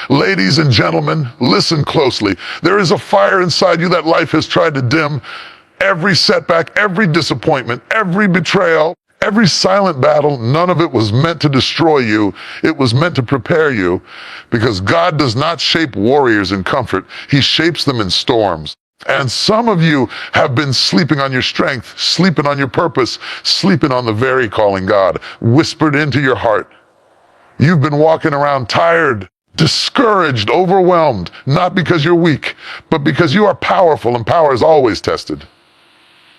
Ladies and gentlemen, listen closely. There is a fire inside you that life has tried to dim. Every setback, every disappointment, every betrayal, every silent battle, none of it was meant to destroy you. It was meant to prepare you, because God does not shape warriors in comfort. He shapes them in storms. And some of you have been sleeping on your strength, sleeping on your purpose, sleeping on the very calling God whispered into your heart. You've been walking around tired, discouraged, overwhelmed, not because you're weak, but because you are powerful, and power is always tested.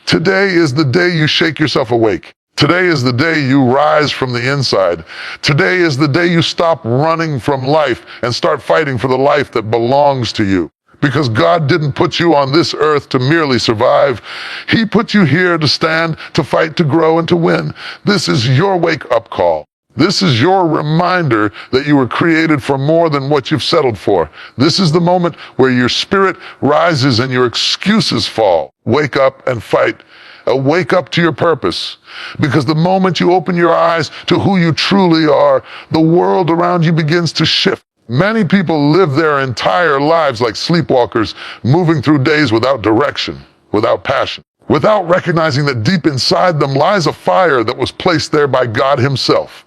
Today is the day you shake yourself awake. Today is the day you rise from the inside. Today is the day you stop running from life and start fighting for the life that belongs to you. Because God didn't put you on this earth to merely survive. He put you here to stand, to fight, to grow, and to win. This is your wake-up call. This is your reminder that you were created for more than what you've settled for. This is the moment where your spirit rises and your excuses fall. Wake up and fight. Wake up to your purpose. Because the moment you open your eyes to who you truly are, the world around you begins to shift. Many people live their entire lives like sleepwalkers, moving through days without direction, without passion, without recognizing that deep inside them lies a fire that was placed there by God Himself.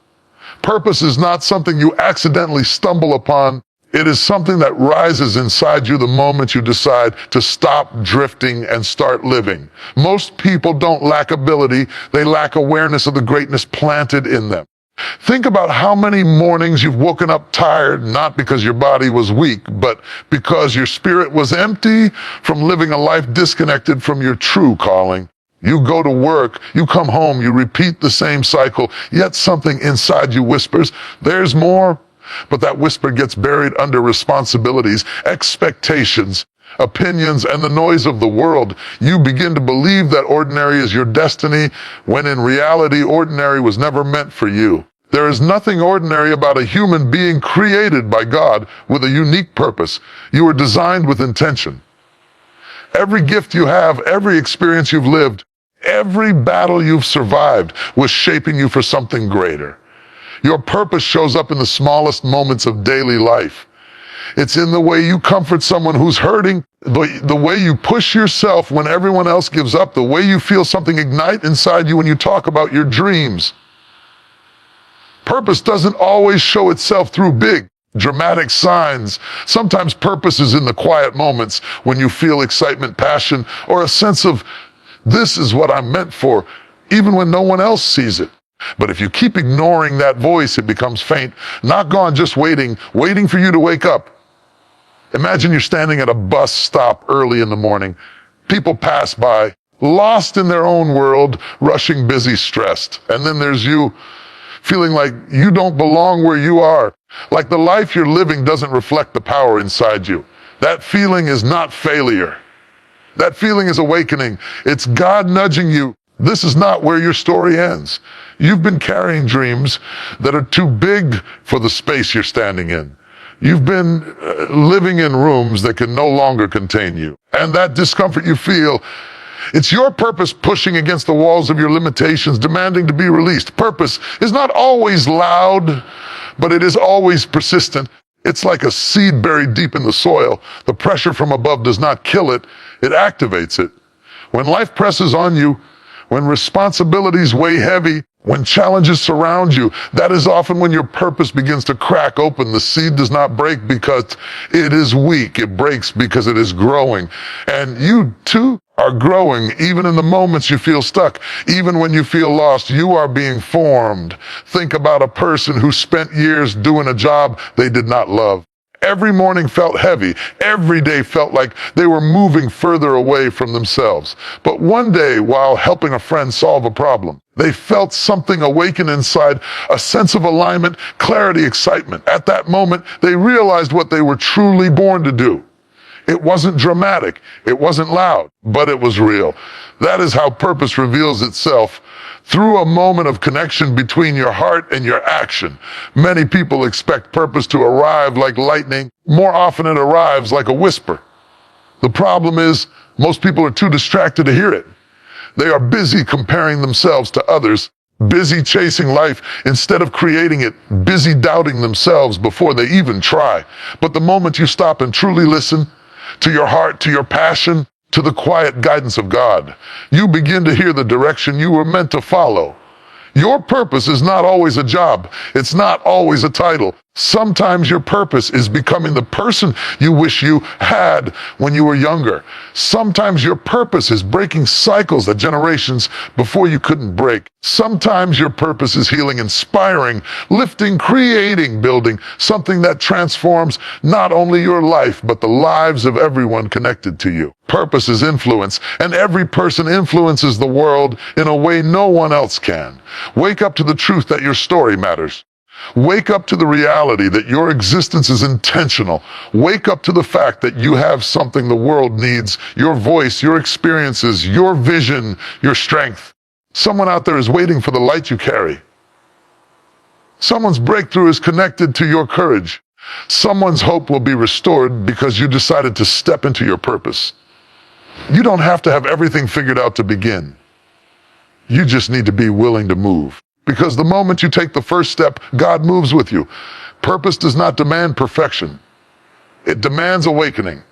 Purpose is not something you accidentally stumble upon. It is something that rises inside you the moment you decide to stop drifting and start living. Most people don't lack ability, they lack awareness of the greatness planted in them. Think about how many mornings you've woken up tired, not because your body was weak, but because your spirit was empty from living a life disconnected from your true calling. You go to work, you come home, you repeat the same cycle, yet something inside you whispers, there's more. But that whisper gets buried under responsibilities, expectations, opinions, and the noise of the world. You begin to believe that ordinary is your destiny, when in reality, ordinary was never meant for you. There is nothing ordinary about a human being created by God with a unique purpose. You were designed with intention. Every gift you have, every experience you've lived, every battle you've survived was shaping you for something greater. Your purpose shows up in the smallest moments of daily life. It's in the way you comfort someone who's hurting, the way you push yourself when everyone else gives up, the way you feel something ignite inside you when you talk about your dreams. Purpose doesn't always show itself through big, dramatic signs. Sometimes purpose is in the quiet moments when you feel excitement, passion, or a sense of, this is what I'm meant for, even when no one else sees it. But if you keep ignoring that voice, it becomes faint, not gone, just waiting for you to wake up. Imagine you're standing at a bus stop early in the morning. People pass by, lost in their own world, rushing, busy, stressed. And then there's you, feeling like you don't belong where you are, like the life you're living doesn't reflect the power inside you. That feeling is not failure. That feeling is awakening. It's God nudging you. This is not where your story ends. You've been carrying dreams that are too big for the space you're standing in. You've been living in rooms that can no longer contain you. And that discomfort you feel, it's your purpose pushing against the walls of your limitations, demanding to be released. Purpose is not always loud, but it is always persistent. It's like a seed buried deep in the soil. The pressure from above does not kill it, it activates it. When life presses on you, when responsibilities weigh heavy, when challenges surround you, that is often when your purpose begins to crack open. The seed does not break because it is weak. It breaks because it is growing. And you too are growing, even in the moments you feel stuck. Even when you feel lost, you are being formed. Think about a person who spent years doing a job they did not love. Every morning felt heavy. Every day felt like they were moving further away from themselves. But one day, while helping a friend solve a problem, they felt something awaken inside, a sense of alignment, clarity, excitement. At that moment, they realized what they were truly born to do. It wasn't dramatic, it wasn't loud, but it was real. That is how purpose reveals itself, through a moment of connection between your heart and your action. Many people expect purpose to arrive like lightning. More often it arrives like a whisper. The problem is, most people are too distracted to hear it. They are busy comparing themselves to others, busy chasing life instead of creating it, busy doubting themselves before they even try. But the moment you stop and truly listen to your heart, to your passion, to the quiet guidance of God, you begin to hear the direction you were meant to follow. Your purpose is not always a job. It's not always a title. Sometimes your purpose is becoming the person you wish you had when you were younger. Sometimes your purpose is breaking cycles that generations before you couldn't break. Sometimes your purpose is healing, inspiring, lifting, creating, building something that transforms not only your life, but the lives of everyone connected to you. Purpose is influence, and every person influences the world in a way no one else can. Wake up to the truth that your story matters. Wake up to the reality that your existence is intentional. Wake up to the fact that you have something the world needs: your voice, your experiences, your vision, your strength. Someone out there is waiting for the light you carry. Someone's breakthrough is connected to your courage. Someone's hope will be restored because you decided to step into your purpose. You don't have to have everything figured out to begin. You just need to be willing to move. Because the moment you take the first step, God moves with you. Purpose does not demand perfection. It demands awakening.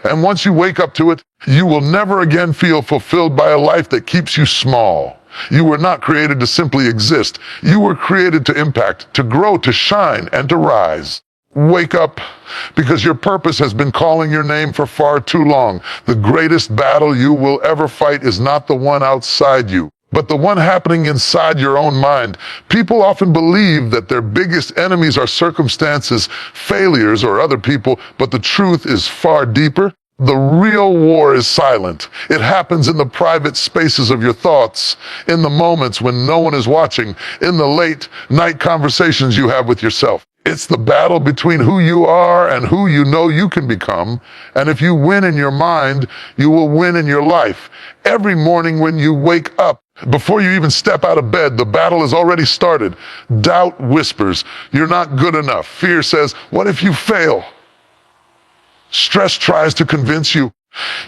And once you wake up to it, you will never again feel fulfilled by a life that keeps you small. You were not created to simply exist. You were created to impact, to grow, to shine, and to rise. Wake up, because your purpose has been calling your name for far too long. The greatest battle you will ever fight is not the one outside you, but the one happening inside your own mind. People often believe that their biggest enemies are circumstances, failures, or other people, but the truth is far deeper. The real war is silent. It happens in the private spaces of your thoughts, in the moments when no one is watching, in the late night conversations you have with yourself. It's the battle between who you are and who you know you can become. And if you win in your mind, you will win in your life. Every morning when you wake up, before you even step out of bed, the battle has already started. Doubt whispers, you're not good enough. Fear says, what if you fail? Stress tries to convince you,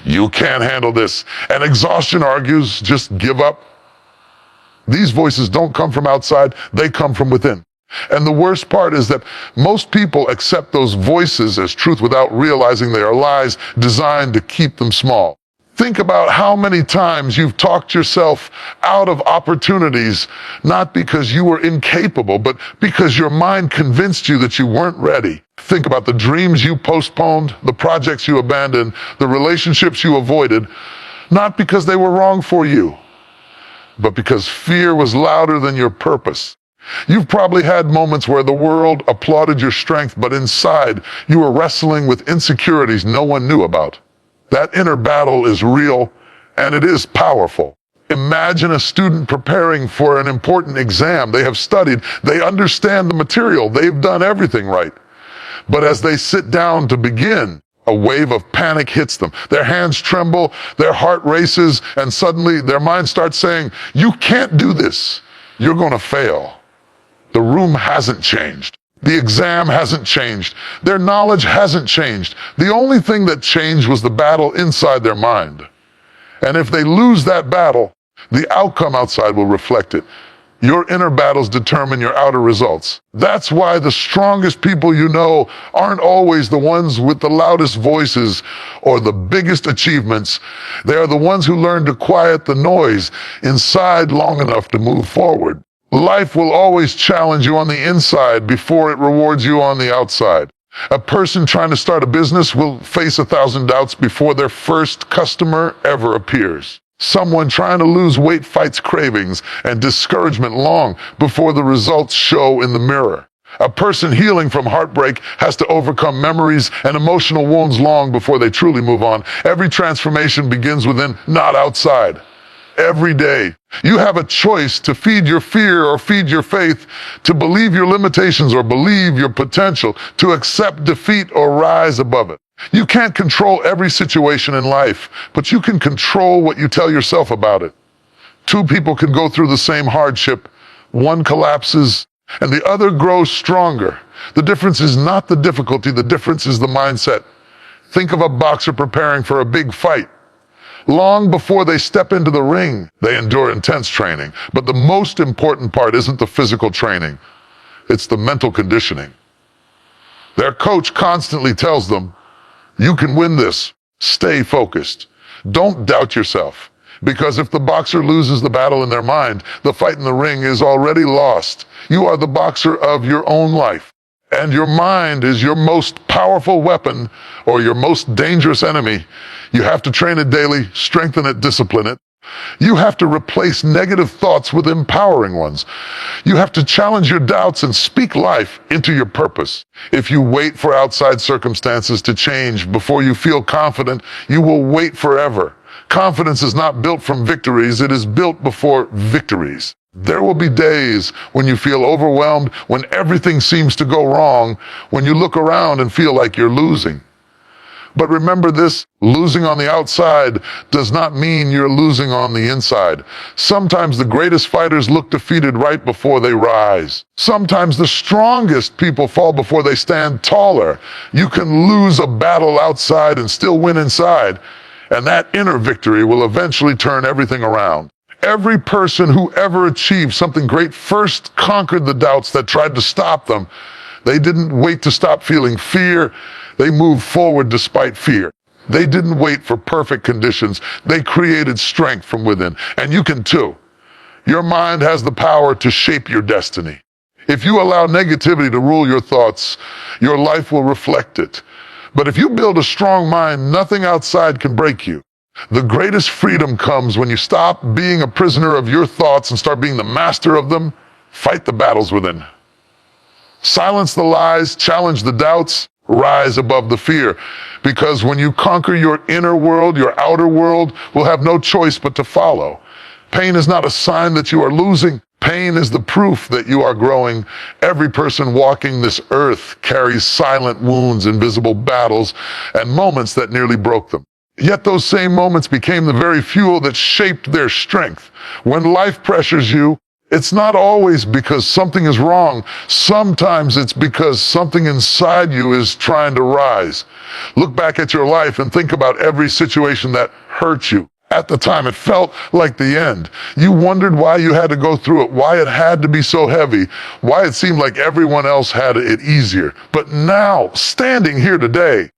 you can't handle this. And exhaustion argues, just give up. These voices don't come from outside, they come from within. And the worst part is that most people accept those voices as truth without realizing they are lies designed to keep them small. Think about how many times you've talked yourself out of opportunities, not because you were incapable, but because your mind convinced you that you weren't ready. Think about the dreams you postponed, the projects you abandoned, the relationships you avoided, not because they were wrong for you, but because fear was louder than your purpose. You've probably had moments where the world applauded your strength, but inside you were wrestling with insecurities no one knew about. That inner battle is real, and it is powerful. Imagine a student preparing for an important exam. They have studied, they understand the material, they've done everything right. But as they sit down to begin, a wave of panic hits them. Their hands tremble, their heart races, and suddenly their mind starts saying, you can't do this. You're going to fail. The room hasn't changed. The exam hasn't changed. Their knowledge hasn't changed. The only thing that changed was the battle inside their mind. And if they lose that battle, the outcome outside will reflect it. Your inner battles determine your outer results. That's why the strongest people you know aren't always the ones with the loudest voices or the biggest achievements. They are the ones who learn to quiet the noise inside long enough to move forward. Life will always challenge you on the inside before it rewards you on the outside. A person trying to start a business will face 1,000 doubts before their first customer ever appears. Someone trying to lose weight fights cravings and discouragement long before the results show in the mirror. A person healing from heartbreak has to overcome memories and emotional wounds long before they truly move on. Every transformation begins within, not outside. Every day, you have a choice to feed your fear or feed your faith, to believe your limitations or believe your potential, to accept defeat or rise above it. You can't control every situation in life, but you can control what you tell yourself about it. Two people can go through the same hardship. One collapses and the other grows stronger. The difference is not the difficulty, the difference is the mindset. Think of a boxer preparing for a big fight. Long before they step into the ring, they endure intense training. But the most important part isn't the physical training. It's the mental conditioning. Their coach constantly tells them, you can win this. Stay focused. Don't doubt yourself. Because if the boxer loses the battle in their mind, the fight in the ring is already lost. You are the boxer of your own life. And your mind is your most powerful weapon or your most dangerous enemy. You have to train it daily, strengthen it, discipline it. You have to replace negative thoughts with empowering ones. You have to challenge your doubts and speak life into your purpose. If you wait for outside circumstances to change before you feel confident, you will wait forever. Confidence is not built from victories, it is built before victories. There will be days when you feel overwhelmed, when everything seems to go wrong, when you look around and feel like you're losing. But remember this, losing on the outside does not mean you're losing on the inside. Sometimes the greatest fighters look defeated right before they rise. Sometimes the strongest people fall before they stand taller. You can lose a battle outside and still win inside, and that inner victory will eventually turn everything around. Every person who ever achieved something great first conquered the doubts that tried to stop them. They didn't wait to stop feeling fear. They moved forward despite fear. They didn't wait for perfect conditions. They created strength from within. And you can too. Your mind has the power to shape your destiny. If you allow negativity to rule your thoughts, your life will reflect it. But if you build a strong mind, nothing outside can break you. The greatest freedom comes when you stop being a prisoner of your thoughts and start being the master of them. Fight the battles within. Silence the lies, challenge the doubts, rise above the fear. Because when you conquer your inner world, your outer world will have no choice but to follow. Pain is not a sign that you are losing. Pain is the proof that you are growing. Every person walking this earth carries silent wounds, invisible battles, and moments that nearly broke them. Yet those same moments became the very fuel that shaped their strength. When life pressures you, it's not always because something is wrong. Sometimes it's because something inside you is trying to rise. Look back at your life and think about every situation that hurt you. At the time, it felt like the end. You wondered why you had to go through it, why it had to be so heavy, why it seemed like everyone else had it easier. But now, standing here today,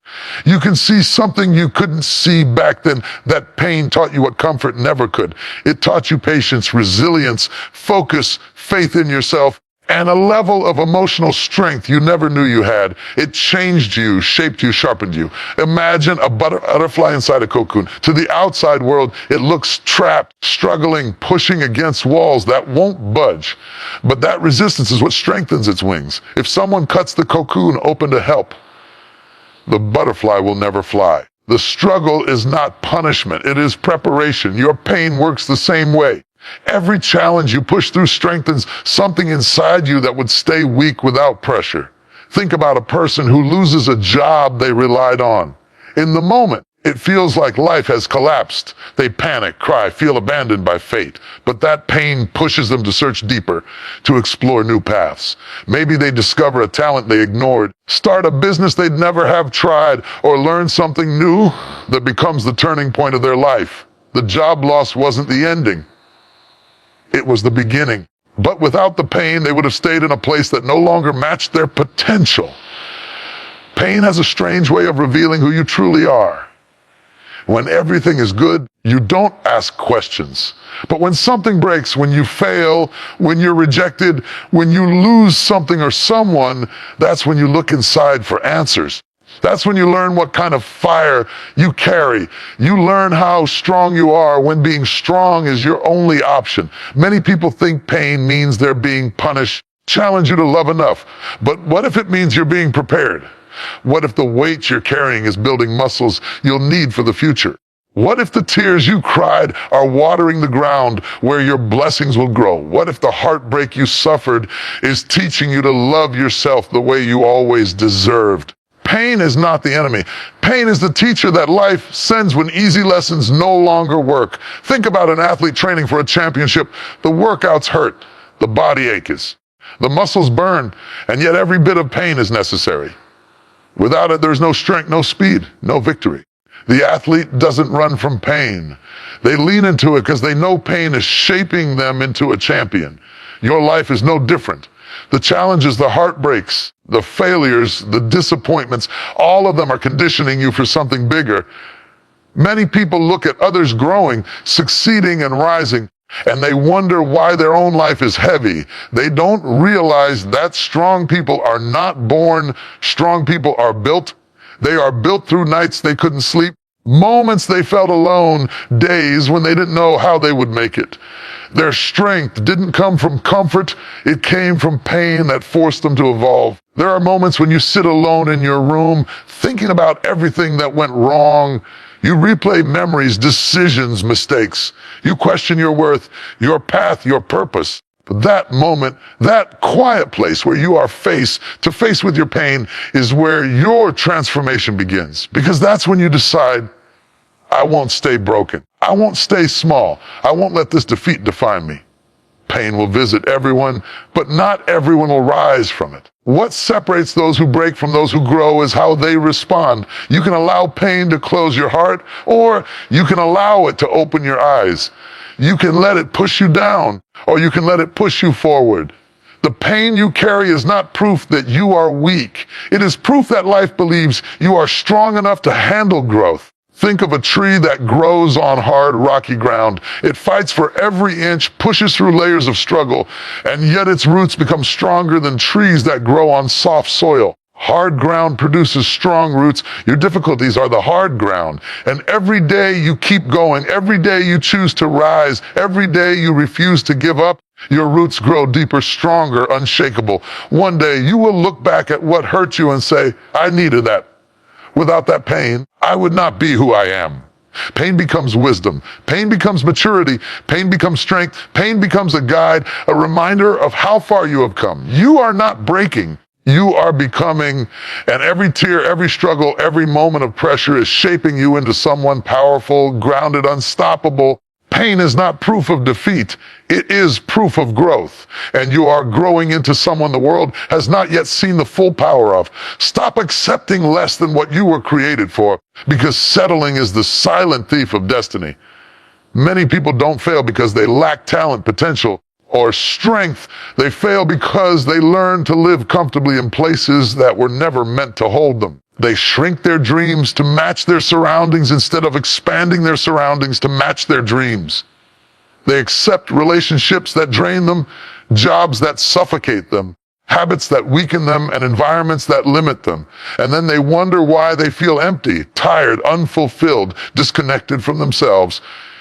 you can see something you couldn't see back then. That pain taught you what comfort never could. It taught you patience, resilience, focus, faith in yourself, and a level of emotional strength you never knew you had. It changed you, shaped you, sharpened you. Imagine a butterfly inside a cocoon. To the outside world, it looks trapped, struggling, pushing against walls that won't budge. But that resistance is what strengthens its wings. If someone cuts the cocoon open to help, the butterfly will never fly. The struggle is not punishment, it is preparation. Your pain works the same way. Every challenge you push through strengthens something inside you that would stay weak without pressure. Think about a person who loses a job they relied on. In the moment, it feels like life has collapsed. They panic, cry, feel abandoned by fate. But that pain pushes them to search deeper, to explore new paths. Maybe they discover a talent they ignored, start a business they'd never have tried, or learn something new that becomes the turning point of their life. The job loss wasn't the ending. It was the beginning. But without the pain, they would have stayed in a place that no longer matched their potential. Pain has a strange way of revealing who you truly are. When everything is good, you don't ask questions. But when something breaks, when you fail, when you're rejected, when you lose something or someone, that's when you look inside for answers. That's when you learn what kind of fire you carry. You learn how strong you are when being strong is your only option. Many people think pain means they're being punished. Challenge you to love enough. But what if it means you're being prepared? What if the weight you're carrying is building muscles you'll need for the future? What if the tears you cried are watering the ground where your blessings will grow? What if the heartbreak you suffered is teaching you to love yourself the way you always deserved? Pain is not the enemy. Pain is the teacher that life sends when easy lessons no longer work. Think about an athlete training for a championship. The workouts hurt, the body aches, the muscles burn, and yet every bit of pain is necessary. Without it, there's no strength, no speed, no victory. The athlete doesn't run from pain. They lean into it because they know pain is shaping them into a champion. Your life is no different. The challenges, the heartbreaks, the failures, the disappointments, all of them are conditioning you for something bigger. Many people look at others growing, succeeding, and rising, and they wonder why their own life is heavy. They don't realize that strong people are not born. Strong people are built. They are built through nights they couldn't sleep, moments they felt alone, days when they didn't know how they would make it. Their strength didn't come from comfort. It came from pain that forced them to evolve. There are moments when you sit alone in your room, thinking about everything that went wrong. You replay memories, decisions, mistakes. You question your worth, your path, your purpose. But that moment, that quiet place where you are face to face with your pain is where your transformation begins. Because that's when you decide, I won't stay broken. I won't stay small. I won't let this defeat define me. Pain will visit everyone, but not everyone will rise from it. What separates those who break from those who grow is how they respond. You can allow pain to close your heart, or you can allow it to open your eyes. You can let it push you down, or you can let it push you forward. The pain you carry is not proof that you are weak. It is proof that life believes you are strong enough to handle growth. Think of a tree that grows on hard, rocky ground. It fights for every inch, pushes through layers of struggle, and yet its roots become stronger than trees that grow on soft soil. Hard ground produces strong roots. Your difficulties are the hard ground. And every day you keep going, every day you choose to rise, every day you refuse to give up, your roots grow deeper, stronger, unshakable. One day you will look back at what hurt you and say, I needed that. Without that pain, I would not be who I am. Pain becomes wisdom. Pain becomes maturity. Pain becomes strength. Pain becomes a guide, a reminder of how far you have come. You are not breaking. You are becoming, and every tear, every struggle, every moment of pressure is shaping you into someone powerful, grounded, unstoppable. Pain is not proof of defeat. It is proof of growth. And you are growing into someone the world has not yet seen the full power of. Stop accepting less than what you were created for, because settling is the silent thief of destiny. Many people don't fail because they lack talent, potential, or strength. They fail because they learn to live comfortably in places that were never meant to hold them. They shrink their dreams to match their surroundings instead of expanding their surroundings to match their dreams. They accept relationships that drain them, jobs that suffocate them, habits that weaken them, and environments that limit them. And then they wonder why they feel empty, tired, unfulfilled, disconnected from themselves.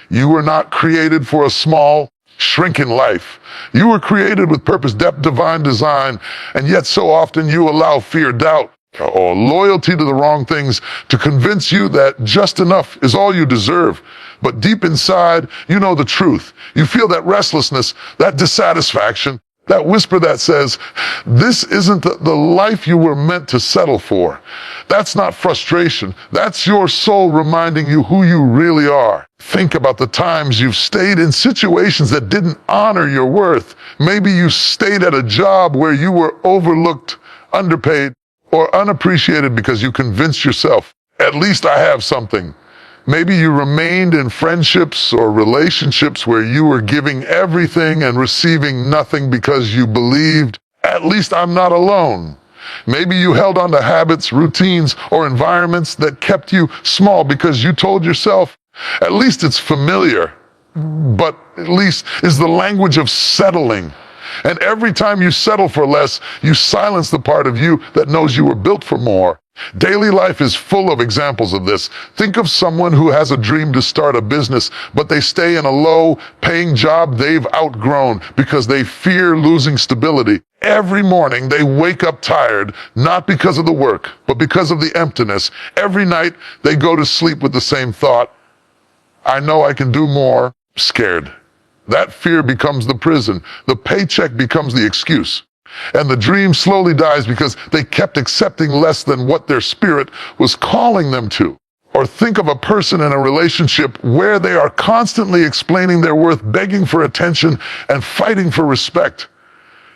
You were not created for a small, shrinking life. You were created with purpose, depth, divine design, and yet so often you allow fear, doubt, or loyalty to the wrong things to convince you that just enough is all you deserve. But deep inside, you know the truth. You feel that restlessness, that dissatisfaction, that whisper that says, this isn't the life you were meant to settle for. That's not frustration. That's your soul reminding you who you really are. Think about the times you've stayed in situations that didn't honor your worth. Maybe you stayed at a job where you were overlooked, underpaid, or unappreciated because you convinced yourself, at least I have something. Maybe you remained in friendships or relationships where you were giving everything and receiving nothing because you believed, at least I'm not alone. Maybe you held on to habits, routines, or environments that kept you small because you told yourself, at least it's familiar, but at least is the language of settling. And every time you settle for less, you silence the part of you that knows you were built for more. Daily life is full of examples of this. Think of someone who has a dream to start a business, but they stay in a low-paying job they've outgrown because they fear losing stability. Every morning they wake up tired, not because of the work, but because of the emptiness. Every night they go to sleep with the same thought, I know I can do more, scared. That fear becomes the prison. The paycheck becomes the excuse. And the dream slowly dies because they kept accepting less than what their spirit was calling them to. Or think of a person in a relationship where they are constantly explaining their worth, begging for attention, and fighting for respect.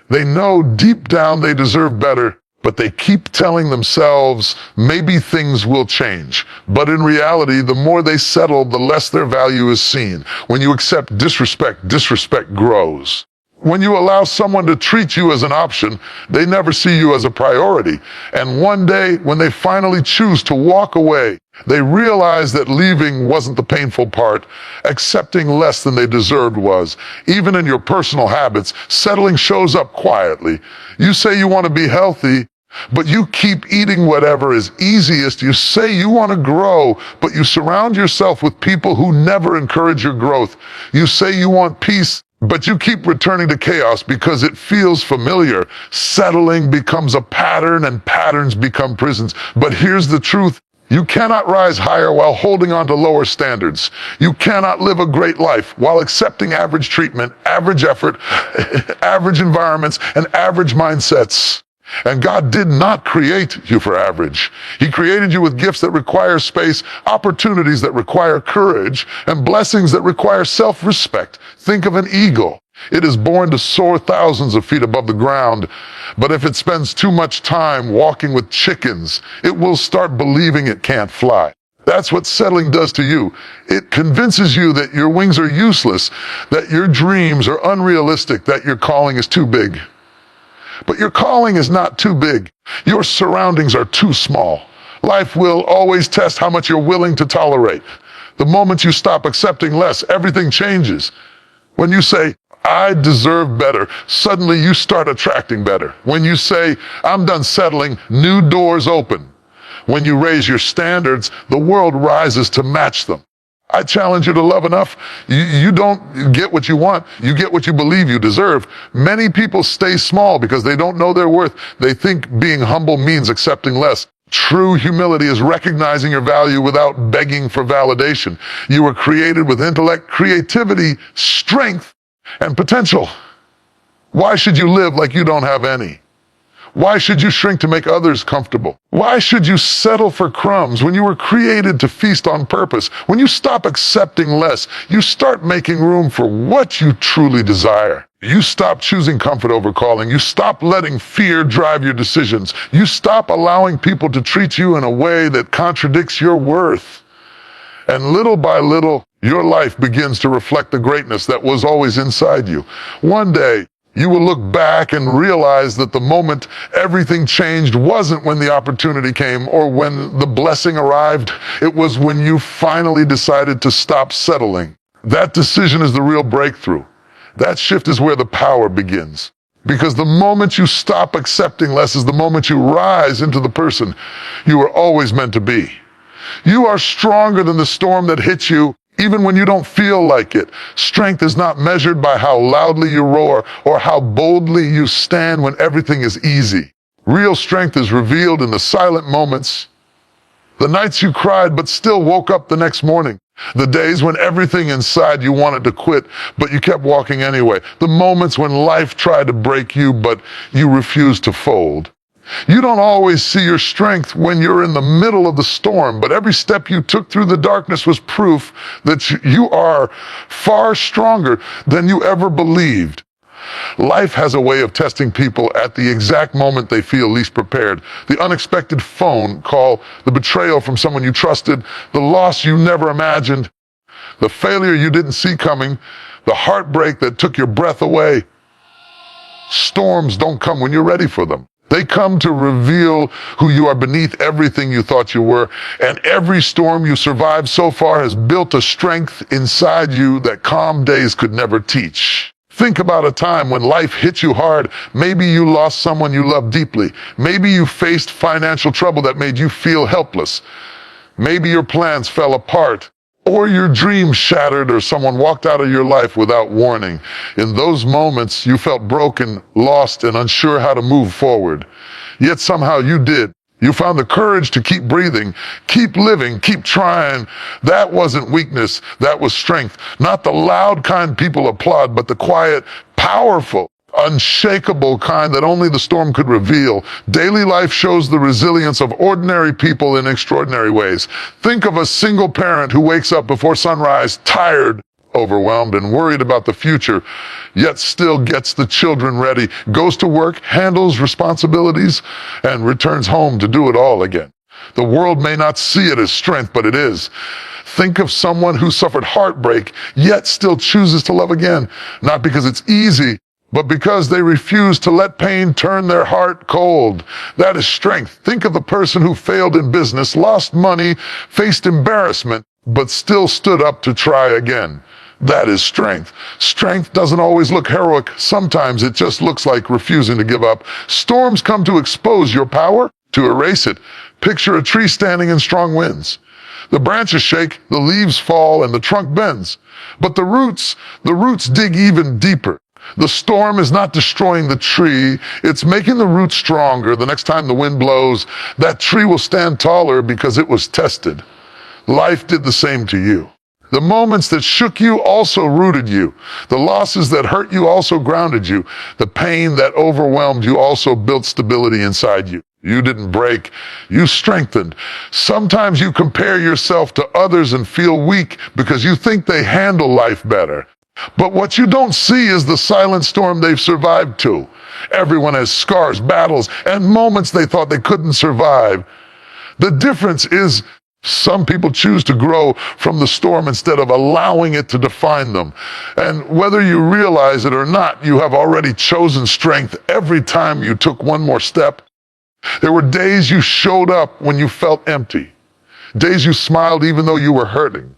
They know deep down they deserve better, But they keep telling themselves maybe things will change. But in reality, the more they settle, the less their value is seen. When you accept disrespect, disrespect grows. When you allow someone to treat you as an option, they never see you as a priority. And one day, when they finally choose to walk away, they realize that leaving wasn't the painful part. Accepting less than they deserved was. Even in your personal habits, settling shows up quietly. You say you want to be healthy, but you keep eating whatever is easiest. You say you want to grow, but you surround yourself with people who never encourage your growth. You say you want peace, but you keep returning to chaos because it feels familiar. Settling becomes a pattern, and patterns become prisons. But here's the truth. You cannot rise higher while holding on to lower standards. You cannot live a great life while accepting average treatment, average effort, average environments, and average mindsets. And God did not create you for average. He created you with gifts that require space, opportunities that require courage, and blessings that require self-respect. Think of an eagle. It is born to soar thousands of feet above the ground, but if it spends too much time walking with chickens, it will start believing it can't fly. That's what settling does to you. It convinces you that your wings are useless, that your dreams are unrealistic, that your calling is too big. But your calling is not too big. Your surroundings are too small. Life will always test how much you're willing to tolerate. The moment you stop accepting less, everything changes. When you say, I deserve better, suddenly you start attracting better. When you say, I'm done settling, new doors open. When you raise your standards, the world rises to match them. I challenge you to love enough. You don't get what you want. You get what you believe you deserve. Many people stay small because they don't know their worth. They think being humble means accepting less. True humility is recognizing your value without begging for validation. You were created with intellect, creativity, strength, and potential. Why should you live like you don't have any? Why should you shrink to make others comfortable? Why should you settle for crumbs when you were created to feast on purpose? When you stop accepting less, you start making room for what you truly desire. You stop choosing comfort over calling. You stop letting fear drive your decisions. You stop allowing people to treat you in a way that contradicts your worth. And little by little, your life begins to reflect the greatness that was always inside you. One day, you will look back and realize that the moment everything changed wasn't when the opportunity came or when the blessing arrived. It was when you finally decided to stop settling. That decision is the real breakthrough. That shift is where the power begins. Because the moment you stop accepting less is the moment you rise into the person you were always meant to be. You are stronger than the storm that hits you, even when you don't feel like it. Strength is not measured by how loudly you roar or how boldly you stand when everything is easy. Real strength is revealed in the silent moments, the nights you cried but still woke up the next morning, the days when everything inside you wanted to quit but you kept walking anyway, the moments when life tried to break you but you refused to fold. You don't always see your strength when you're in the middle of the storm, but every step you took through the darkness was proof that you are far stronger than you ever believed. Life has a way of testing people at the exact moment they feel least prepared. The unexpected phone call, the betrayal from someone you trusted, the loss you never imagined, the failure you didn't see coming, the heartbreak that took your breath away. Storms don't come when you're ready for them. They come to reveal who you are beneath everything you thought you were, and every storm you survived so far has built a strength inside you that calm days could never teach. Think about a time when life hit you hard. Maybe you lost someone you loved deeply. Maybe you faced financial trouble that made you feel helpless. Maybe your plans fell apart, or your dreams shattered, or someone walked out of your life without warning. In those moments, you felt broken, lost, and unsure how to move forward. Yet somehow you did. You found the courage to keep breathing, keep living, keep trying. That wasn't weakness, that was strength. Not the loud kind people applaud, but the quiet, powerful, unshakable kind that only the storm could reveal. Daily life shows the resilience of ordinary people in extraordinary ways. Think of a single parent who wakes up before sunrise, tired, overwhelmed and worried about the future, yet still gets the children ready, goes to work, handles responsibilities, and returns home to do it all again. The world may not see it as strength, but it is. Think of someone who suffered heartbreak, yet still chooses to love again, not because it's easy, but because they refuse to let pain turn their heart cold. That is strength. Think of the person who failed in business, lost money, faced embarrassment, but still stood up to try again. That is strength. Strength doesn't always look heroic. Sometimes it just looks like refusing to give up. Storms come to expose your power, to erase it. Picture a tree standing in strong winds. The branches shake, the leaves fall, and the trunk bends. But the roots dig even deeper. The storm is not destroying the tree, it's making the roots stronger. The next time the wind blows, that tree will stand taller because it was tested. Life did the same to you. The moments that shook you also rooted you. The losses that hurt you also grounded you. The pain that overwhelmed you also built stability inside you. You didn't break, you strengthened. Sometimes you compare yourself to others and feel weak because you think they handle life better. But what you don't see is the silent storm they've survived too. Everyone has scars, battles, and moments they thought they couldn't survive. The difference is some people choose to grow from the storm instead of allowing it to define them. And whether you realize it or not, you have already chosen strength every time you took one more step. There were days you showed up when you felt empty. Days you smiled even though you were hurting.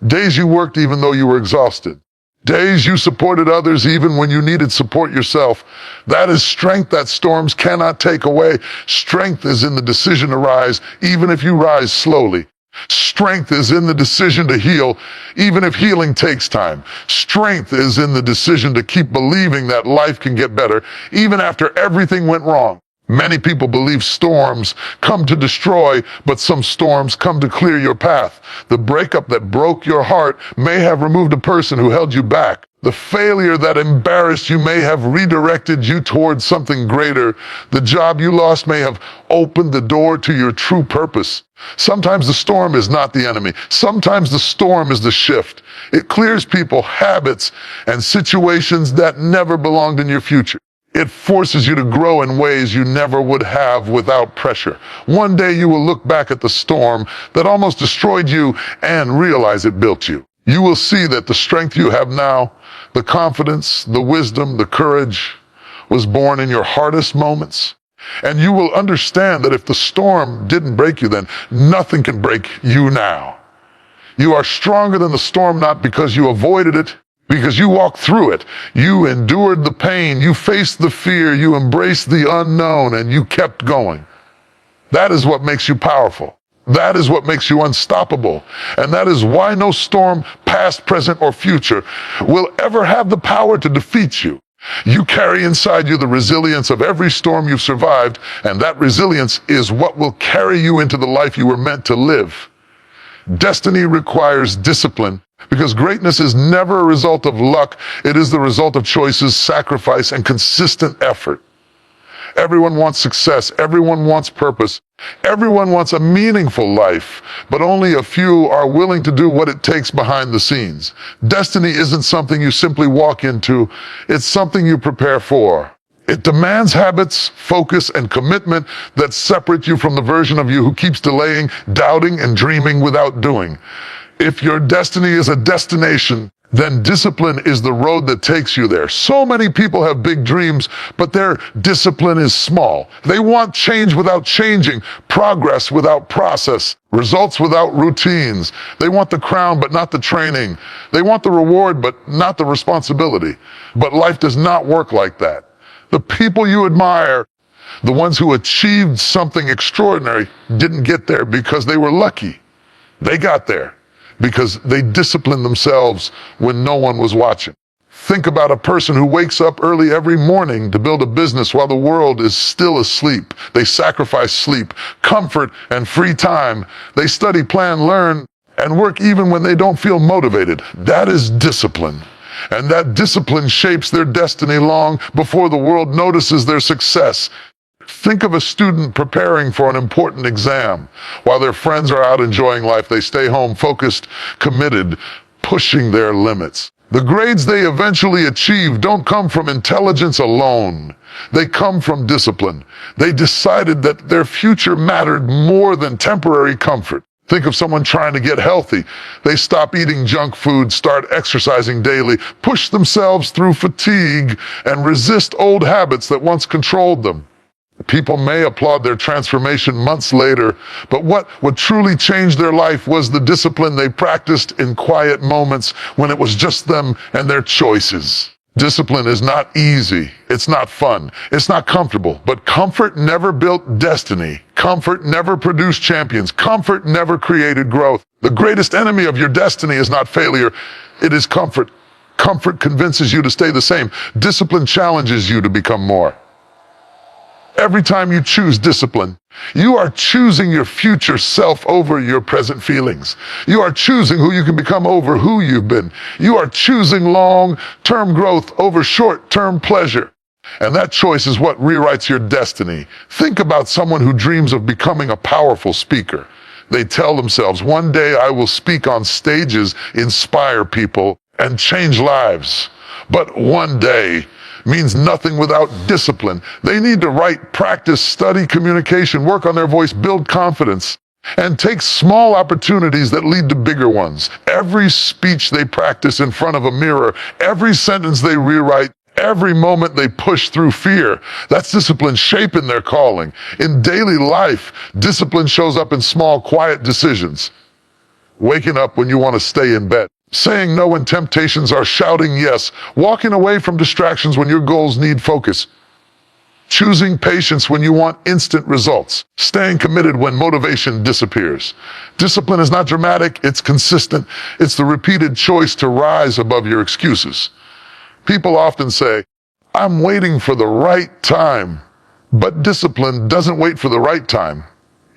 Days you worked even though you were exhausted. Days you supported others even when you needed support yourself. That is strength that storms cannot take away. Strength is in the decision to rise, even if you rise slowly. Strength is in the decision to heal, even if healing takes time. Strength is in the decision to keep believing that life can get better, even after everything went wrong. Many people believe storms come to destroy, but some storms come to clear your path. The breakup that broke your heart may have removed a person who held you back. The failure that embarrassed you may have redirected you towards something greater. The job you lost may have opened the door to your true purpose. Sometimes the storm is not the enemy. Sometimes the storm is the shift. It clears people, habits, and situations that never belonged in your future. It forces you to grow in ways you never would have without pressure. One day you will look back at the storm that almost destroyed you and realize it built you. You will see that the strength you have now, the confidence, the wisdom, the courage, was born in your hardest moments. And you will understand that if the storm didn't break you then, nothing can break you now. You are stronger than the storm not because you avoided it, because you walked through it. You endured the pain, you faced the fear, you embraced the unknown, and you kept going. That is what makes you powerful. That is what makes you unstoppable. And that is why no storm, past, present, or future, will ever have the power to defeat you. You carry inside you the resilience of every storm you've survived, and that resilience is what will carry you into the life you were meant to live. Destiny requires discipline, because greatness is never a result of luck. It is the result of choices, sacrifice, and consistent effort. Everyone wants success. Everyone wants purpose. Everyone wants a meaningful life, but only a few are willing to do what it takes behind the scenes. Destiny isn't something you simply walk into. It's something you prepare for. It demands habits, focus, and commitment that separate you from the version of you who keeps delaying, doubting, and dreaming without doing. If your destiny is a destination, then discipline is the road that takes you there. So many people have big dreams, but their discipline is small. They want change without changing, progress without process, results without routines. They want the crown, but not the training. They want the reward, but not the responsibility. But life does not work like that. The people you admire, the ones who achieved something extraordinary, didn't get there because they were lucky. They got there because they disciplined themselves when no one was watching. Think about a person who wakes up early every morning to build a business while the world is still asleep. They sacrifice sleep, comfort, and free time. They study, plan, learn, and work even when they don't feel motivated. That is discipline. And that discipline shapes their destiny long before the world notices their success. Think of a student preparing for an important exam. While their friends are out enjoying life, they stay home focused, committed, pushing their limits. The grades they eventually achieve don't come from intelligence alone. They come from discipline. They decided that their future mattered more than temporary comfort. Think of someone trying to get healthy. They stop eating junk food, start exercising daily, push themselves through fatigue, and resist old habits that once controlled them. People may applaud their transformation months later, but what truly changed their life was the discipline they practiced in quiet moments when it was just them and their choices. Discipline is not easy. It's not fun. It's not comfortable. But comfort never built destiny. Comfort never produced champions. Comfort never created growth. The greatest enemy of your destiny is not failure. It is comfort. Comfort convinces you to stay the same. Discipline challenges you to become more. Every time you choose discipline, you are choosing your future self over your present feelings. You are choosing who you can become over who you've been. You are choosing long-term growth over short-term pleasure. And that choice is what rewrites your destiny. Think about someone who dreams of becoming a powerful speaker. They tell themselves, one day I will speak on stages, inspire people, and change lives. But one day means nothing without discipline. They need to write, practice, study communication, work on their voice, build confidence, and take small opportunities that lead to bigger ones. Every speech they practice in front of a mirror, every sentence they rewrite, every moment they push through fear, that's discipline shaping their calling. In daily life, discipline shows up in small, quiet decisions. Waking up when you want to stay in bed. Saying no when temptations are shouting yes. Walking away from distractions when your goals need focus. Choosing patience when you want instant results. Staying committed when motivation disappears. Discipline is not dramatic, it's consistent. It's the repeated choice to rise above your excuses. People often say, I'm waiting for the right time. But discipline doesn't wait for the right time.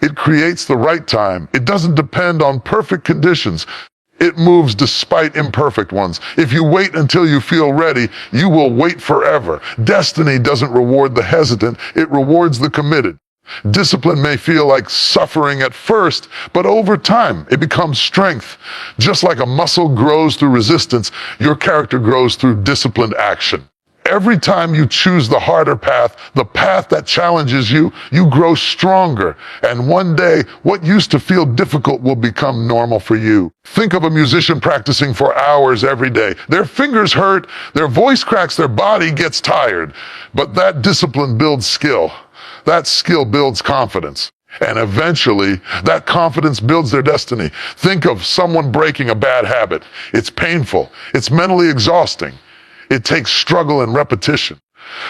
It creates the right time. It doesn't depend on perfect conditions. It moves despite imperfect ones. If you wait until you feel ready, you will wait forever. Destiny doesn't reward the hesitant, it rewards the committed. Discipline may feel like suffering at first, but over time, it becomes strength. Just like a muscle grows through resistance, your character grows through disciplined action. Every time you choose the harder path, the path that challenges you, you grow stronger. And one day, what used to feel difficult will become normal for you. Think of a musician practicing for hours every day. Their fingers hurt, their voice cracks, their body gets tired. But that discipline builds skill. That skill builds confidence. And eventually, that confidence builds their destiny. Think of someone breaking a bad habit. It's painful. It's mentally exhausting. It takes struggle and repetition.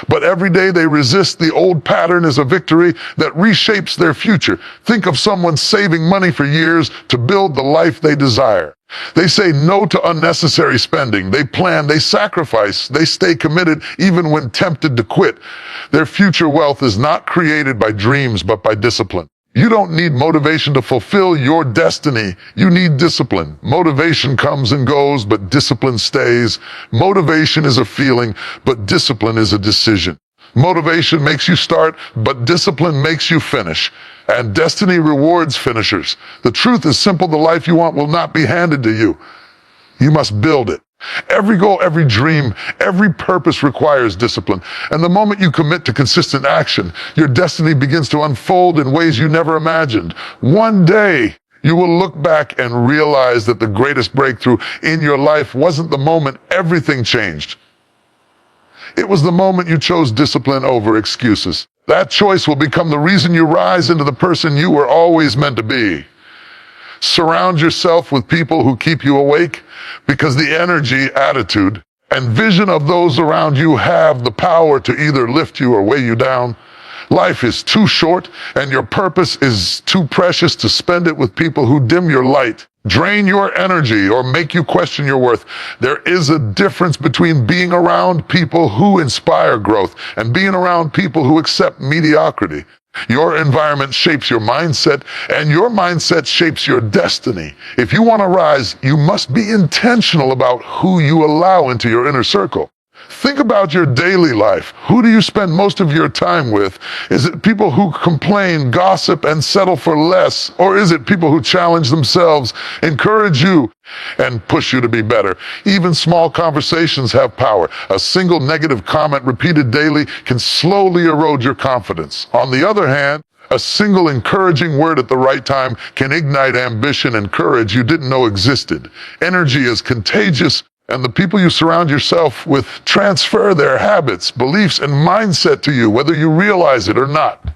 But every day they resist the old pattern is a victory that reshapes their future. Think of someone saving money for years to build the life they desire. They say no to unnecessary spending. They plan, they sacrifice, they stay committed even when tempted to quit. Their future wealth is not created by dreams, but by discipline. You don't need motivation to fulfill your destiny. You need discipline. Motivation comes and goes, but discipline stays. Motivation is a feeling, but discipline is a decision. Motivation makes you start, but discipline makes you finish. And destiny rewards finishers. The truth is simple. The life you want will not be handed to you. You must build it. Every goal, every dream, every purpose requires discipline. And the moment you commit to consistent action, your destiny begins to unfold in ways you never imagined. One day, you will look back and realize that the greatest breakthrough in your life wasn't the moment everything changed. It was the moment you chose discipline over excuses. That choice will become the reason you rise into the person you were always meant to be. Surround yourself with people who keep you awake, because the energy, attitude, and vision of those around you have the power to either lift you or weigh you down. Life is too short, and your purpose is too precious to spend it with people who dim your light, drain your energy, or make you question your worth. There is a difference between being around people who inspire growth and being around people who accept mediocrity. Your environment shapes your mindset, and your mindset shapes your destiny. If you want to rise, you must be intentional about who you allow into your inner circle. Think about your daily life. Who do you spend most of your time with? Is it people who complain, gossip, and settle for less? Or is it people who challenge themselves, encourage you, and push you to be better? Even small conversations have power. A single negative comment repeated daily can slowly erode your confidence. On the other hand, a single encouraging word at the right time can ignite ambition and courage you didn't know existed. Energy is contagious, and the people you surround yourself with transfer their habits, beliefs, and mindset to you, whether you realize it or not.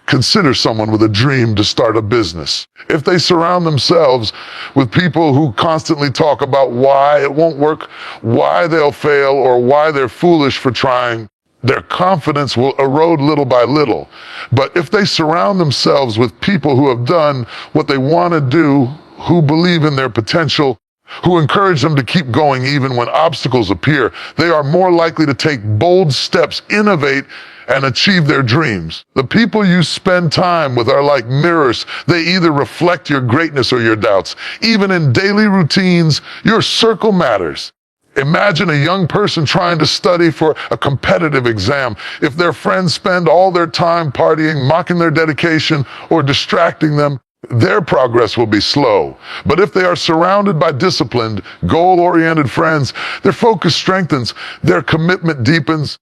Consider someone with a dream to start a business. If they surround themselves with people who constantly talk about why it won't work, why they'll fail, or why they're foolish for trying, their confidence will erode little by little. But if they surround themselves with people who have done what they want to do, who believe in their potential, who encourage them to keep going even when obstacles appear, they are more likely to take bold steps, innovate, and achieve their dreams. The people you spend time with are like mirrors. They either reflect your greatness or your doubts. Even in daily routines, your circle matters. Imagine a young person trying to study for a competitive exam. If their friends spend all their time partying, mocking their dedication, or distracting them, their progress will be slow. But if they are surrounded by disciplined, goal-oriented friends, their focus strengthens, their commitment deepens,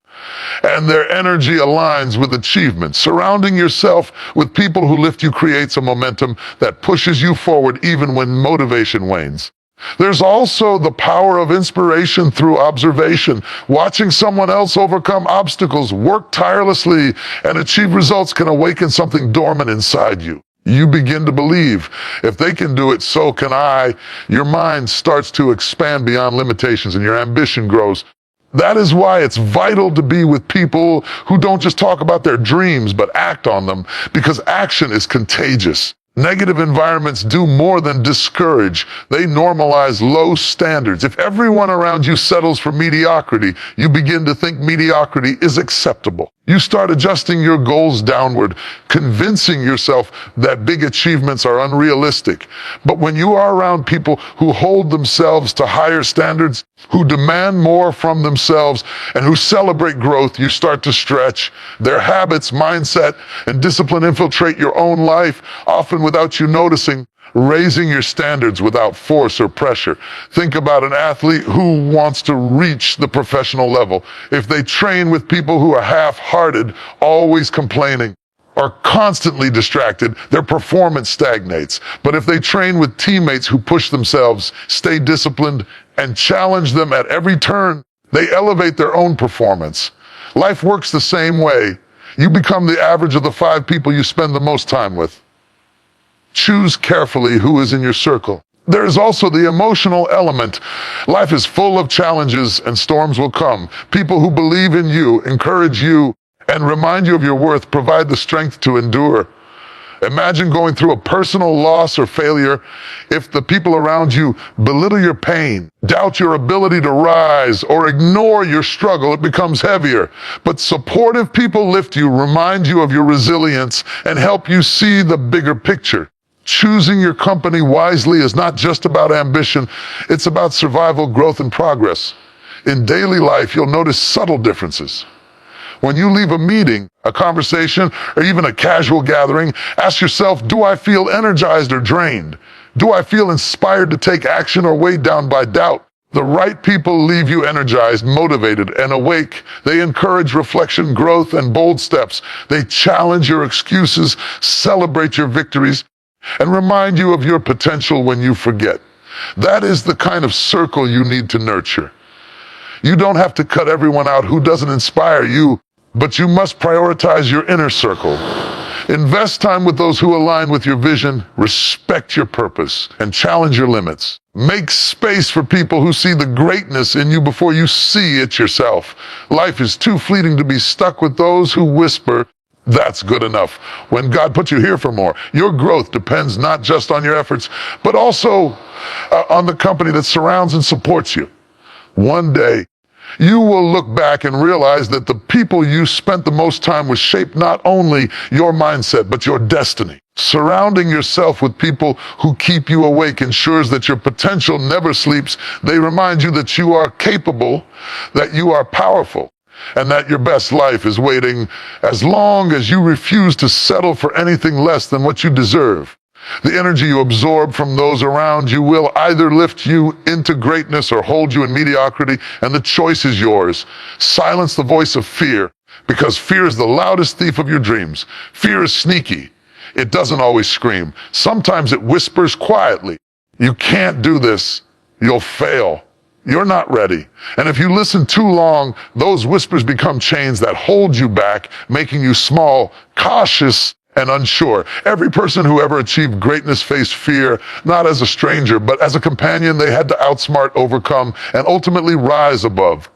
and their energy aligns with achievement. Surrounding yourself with people who lift you creates a momentum that pushes you forward even when motivation wanes. There's also the power of inspiration through observation. Watching someone else overcome obstacles, work tirelessly, and achieve results can awaken something dormant inside you. You begin to believe, if they can do it, so can I. Your mind starts to expand beyond limitations and your ambition grows. That is why it's vital to be with people who don't just talk about their dreams, but act on them, because action is contagious. Negative environments do more than discourage. They normalize low standards. If everyone around you settles for mediocrity, you begin to think mediocrity is acceptable. You start adjusting your goals downward, convincing yourself that big achievements are unrealistic. But when you are around people who hold themselves to higher standards, who demand more from themselves, and who celebrate growth, you start to stretch. Their habits, mindset, and discipline infiltrate your own life, often without you noticing, raising your standards without force or pressure. Think about an athlete who wants to reach the professional level. If they train with people who are half-hearted, always complaining, or constantly distracted, their performance stagnates. But if they train with teammates who push themselves, stay disciplined, and challenge them at every turn, they elevate their own performance. Life works the same way. You become the average of the 5 people you spend the most time with. Choose carefully who is in your circle. There is also the emotional element. Life is full of challenges and storms will come. People who believe in you, encourage you, and remind you of your worth provide the strength to endure. Imagine going through a personal loss or failure. If the people around you belittle your pain, doubt your ability to rise, or ignore your struggle, it becomes heavier. But supportive people lift you, remind you of your resilience, and help you see the bigger picture. Choosing your company wisely is not just about ambition, it's about survival, growth, and progress. In daily life, you'll notice subtle differences. When you leave a meeting, a conversation, or even a casual gathering, ask yourself, do I feel energized or drained? Do I feel inspired to take action or weighed down by doubt? The right people leave you energized, motivated, and awake. They encourage reflection, growth, and bold steps. They challenge your excuses, celebrate your victories, and remind you of your potential when you forget. That is the kind of circle you need to nurture. You don't have to cut everyone out who doesn't inspire you, but you must prioritize your inner circle. Invest time with those who align with your vision, respect your purpose, and challenge your limits. Make space for people who see the greatness in you before you see it yourself. Life is too fleeting to be stuck with those who whisper, "That's good enough," when God put you here for more. Your growth depends not just on your efforts, but also on the company that surrounds and supports you. One day, you will look back and realize that the people you spent the most time with shaped not only your mindset, but your destiny. Surrounding yourself with people who keep you awake ensures that your potential never sleeps. They remind you that you are capable, that you are powerful, and that your best life is waiting as long as you refuse to settle for anything less than what you deserve. The energy you absorb from those around you will either lift you into greatness or hold you in mediocrity, and the choice is yours. Silence the voice of fear, because fear is the loudest thief of your dreams. Fear is sneaky. It doesn't always scream. Sometimes it whispers quietly. You can't do this. You'll fail. You're not ready. And if you listen too long, those whispers become chains that hold you back, making you small, cautious, and unsure. Every person who ever achieved greatness faced fear, not as a stranger, but as a companion they had to outsmart, overcome, and ultimately rise above.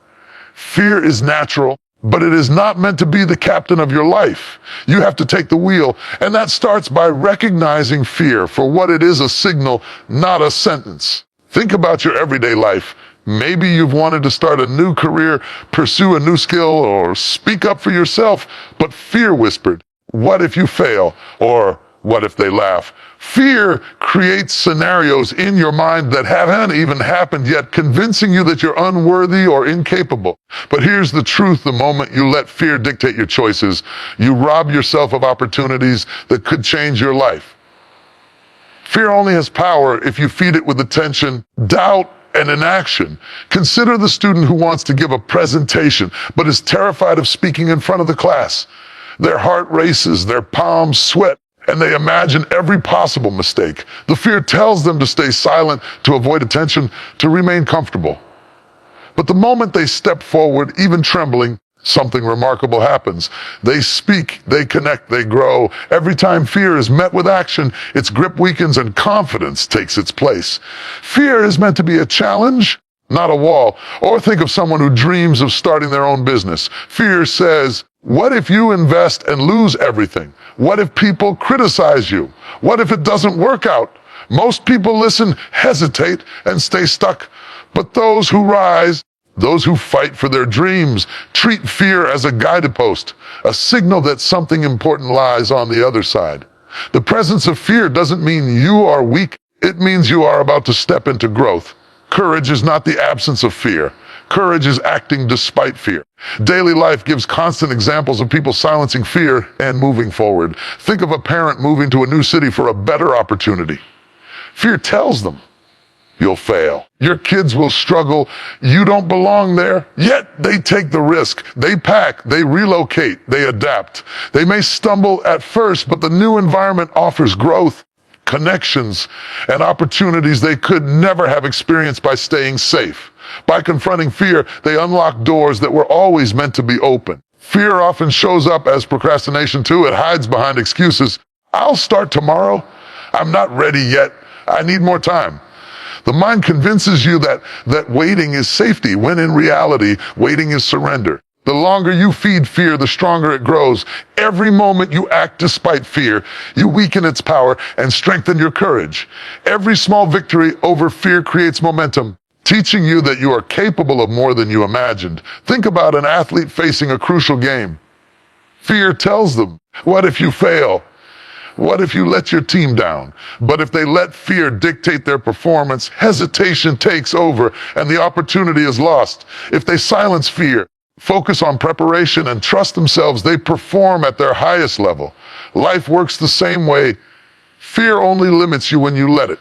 Fear is natural, but it is not meant to be the captain of your life. You have to take the wheel, and that starts by recognizing fear for what it is, a signal, not a sentence. Think about your everyday life. Maybe you've wanted to start a new career, pursue a new skill, or speak up for yourself, but fear whispered, "What if you fail?" Or "What if they laugh?" Fear creates scenarios in your mind that haven't even happened yet, convincing you that you're unworthy or incapable. But here's the truth: the moment you let fear dictate your choices, you rob yourself of opportunities that could change your life. Fear only has power if you feed it with attention, doubt, and inaction. Consider the student who wants to give a presentation, but is terrified of speaking in front of the class. Their heart races, their palms sweat, and they imagine every possible mistake. The fear tells them to stay silent, to avoid attention, to remain comfortable. But the moment they step forward, even trembling, something remarkable happens. They speak, they connect, they grow. Every time fear is met with action, its grip weakens and confidence takes its place. Fear is meant to be a challenge, not a wall. Or think of someone who dreams of starting their own business. Fear says, what if you invest and lose everything? What if people criticize you? What if it doesn't work out? Most people listen, hesitate, and stay stuck. But those who rise, those who fight for their dreams, treat fear as a guidepost, a signal that something important lies on the other side. The presence of fear doesn't mean you are weak. It means you are about to step into growth. Courage is not the absence of fear. Courage is acting despite fear. Daily life gives constant examples of people silencing fear and moving forward. Think of a parent moving to a new city for a better opportunity. Fear tells them, you'll fail. Your kids will struggle. You don't belong there. Yet they take the risk. They pack, they relocate, they adapt. They may stumble at first, but the new environment offers growth, connections, and opportunities they could never have experienced by staying safe. By confronting fear, they unlock doors that were always meant to be open. Fear often shows up as procrastination too. It hides behind excuses. I'll start tomorrow. I'm not ready yet. I need more time. The mind convinces you that waiting is safety, when in reality, waiting is surrender. The longer you feed fear, the stronger it grows. Every moment you act despite fear, you weaken its power and strengthen your courage. Every small victory over fear creates momentum, teaching you that you are capable of more than you imagined. Think about an athlete facing a crucial game. Fear tells them, what if you fail? What if you let your team down? But if they let fear dictate their performance, hesitation takes over and the opportunity is lost. If they silence fear, focus on preparation, and trust themselves, they perform at their highest level. Life works the same way. Fear only limits you when you let it.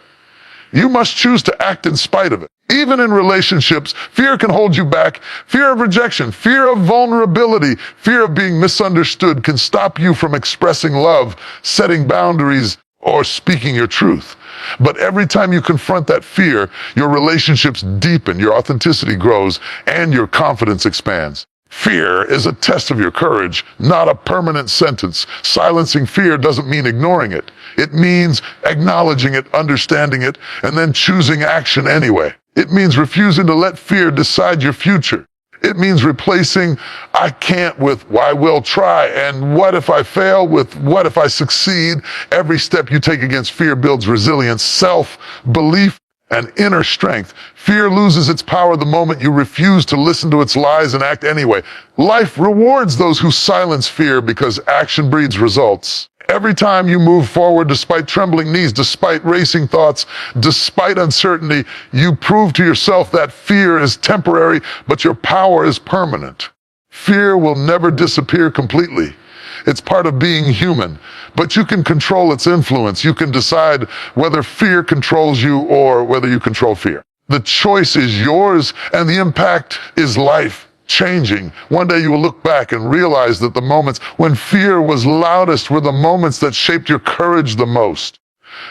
You must choose to act in spite of it. Even in relationships, fear can hold you back. Fear of rejection, fear of vulnerability, fear of being misunderstood can stop you from expressing love, setting boundaries, or speaking your truth. But every time you confront that fear, your relationships deepen, your authenticity grows, and your confidence expands. Fear is a test of your courage, not a permanent sentence. Silencing fear doesn't mean ignoring it. It means acknowledging it, understanding it, and then choosing action anyway. It means refusing to let fear decide your future. It means replacing "I can't" with "I will try," and "what if I fail" with "what if I succeed." Every step you take against fear builds resilience, self-belief, and inner strength. Fear loses its power the moment you refuse to listen to its lies and act anyway. Life rewards those who silence fear because action breeds results. Every time you move forward, despite trembling knees, despite racing thoughts, despite uncertainty, you prove to yourself that fear is temporary, but your power is permanent. Fear will never disappear completely. It's part of being human, but you can control its influence. You can decide whether fear controls you or whether you control fear. The choice is yours, and the impact is life-changing. One day you will look back and realize that the moments when fear was loudest were the moments that shaped your courage the most.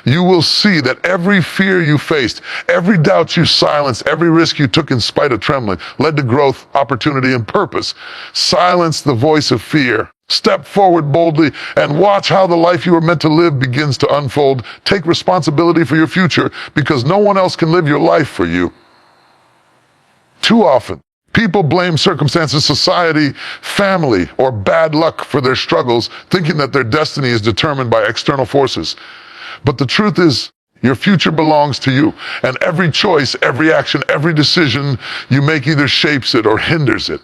You will see that every fear you faced, every doubt you silenced, every risk you took in spite of trembling, led to growth, opportunity, and purpose. Silence the voice of fear. Step forward boldly and watch how the life you were meant to live begins to unfold. Take responsibility for your future, because no one else can live your life for you. Too often, people blame circumstances, society, family, or bad luck for their struggles, thinking that their destiny is determined by external forces. But the truth is, your future belongs to you, and every choice, every action, every decision you make either shapes it or hinders it.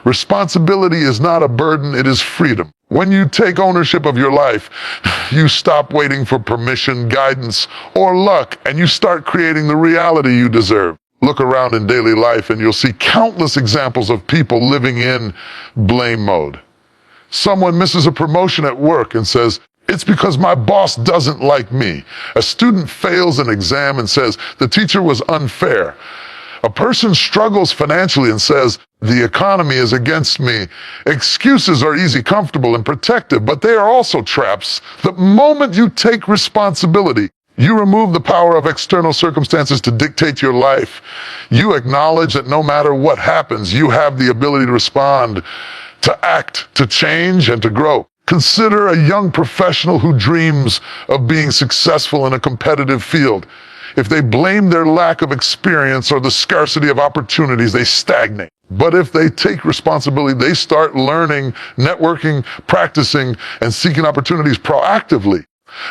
Responsibility is not a burden, it is freedom. When you take ownership of your life, you stop waiting for permission, guidance, or luck, and you start creating the reality you deserve. Look around in daily life and you'll see countless examples of people living in blame mode. Someone misses a promotion at work and says, "It's because my boss doesn't like me." A student fails an exam and says, "The teacher was unfair." A person struggles financially and says, "The economy is against me." Excuses are easy, comfortable, and protective, but they are also traps. The moment you take responsibility, you remove the power of external circumstances to dictate your life. You acknowledge that no matter what happens, you have the ability to respond, to act, to change, and to grow. Consider a young professional who dreams of being successful in a competitive field. If they blame their lack of experience or the scarcity of opportunities, they stagnate. But if they take responsibility, they start learning, networking, practicing, and seeking opportunities proactively.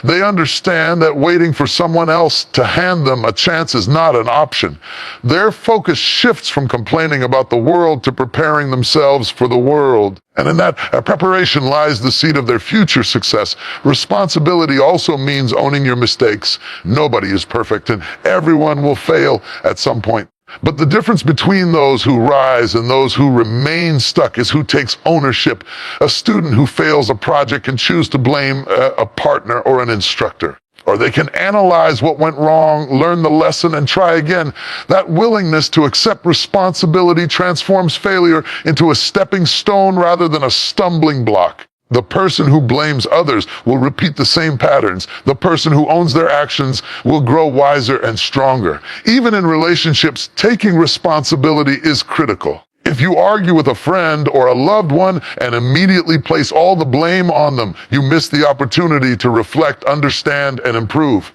They understand that waiting for someone else to hand them a chance is not an option. Their focus shifts from complaining about the world to preparing themselves for the world. And in that preparation lies the seed of their future success. Responsibility also means owning your mistakes. Nobody is perfect, and everyone will fail at some point. But the difference between those who rise and those who remain stuck is who takes ownership. A student who fails a project can choose to blame a partner or an instructor. Or they can analyze what went wrong, learn the lesson, and try again. That willingness to accept responsibility transforms failure into a stepping stone rather than a stumbling block. The person who blames others will repeat the same patterns. The person who owns their actions will grow wiser and stronger. Even in relationships, taking responsibility is critical. If you argue with a friend or a loved one and immediately place all the blame on them, you miss the opportunity to reflect, understand, and improve.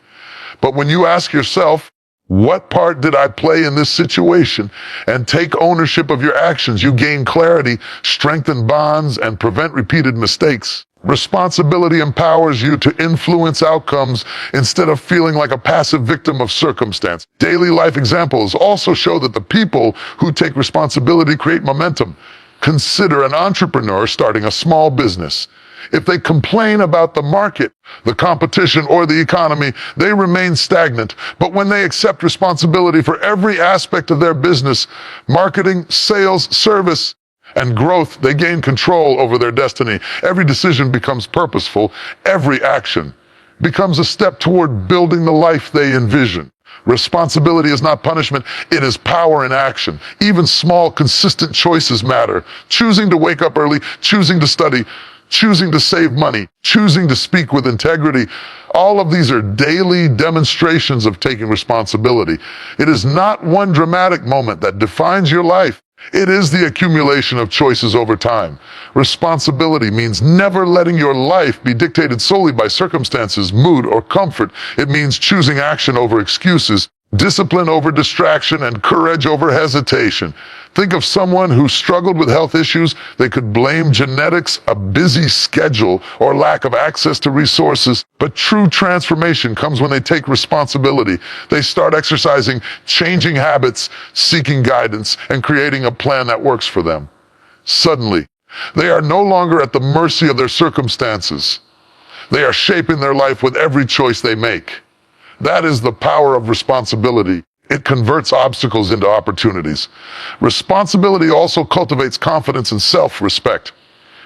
But when you ask yourself, what part did I play in this situation? And take ownership of your actions, you gain clarity, strengthen bonds, and prevent repeated mistakes. Responsibility empowers you to influence outcomes instead of feeling like a passive victim of circumstance. Daily life examples also show that the people who take responsibility create momentum. Consider an entrepreneur starting a small business. If they complain about the market, the competition, or the economy, they remain stagnant. But when they accept responsibility for every aspect of their business, marketing, sales, service, and growth, they gain control over their destiny. Every decision becomes purposeful. Every action becomes a step toward building the life they envision. Responsibility is not punishment, it is power in action. Even small, consistent choices matter. Choosing to wake up early, choosing to study, choosing to save money, choosing to speak with integrity. All of these are daily demonstrations of taking responsibility. It is not one dramatic moment that defines your life. It is the accumulation of choices over time. Responsibility means never letting your life be dictated solely by circumstances, mood, or comfort. It means choosing action over excuses, discipline over distraction, and courage over hesitation. Think of someone who struggled with health issues. They could blame genetics, a busy schedule, or lack of access to resources. But true transformation comes when they take responsibility. They start exercising, changing habits, seeking guidance, and creating a plan that works for them. Suddenly, they are no longer at the mercy of their circumstances. They are shaping their life with every choice they make. That is the power of responsibility. It converts obstacles into opportunities. Responsibility also cultivates confidence and self-respect.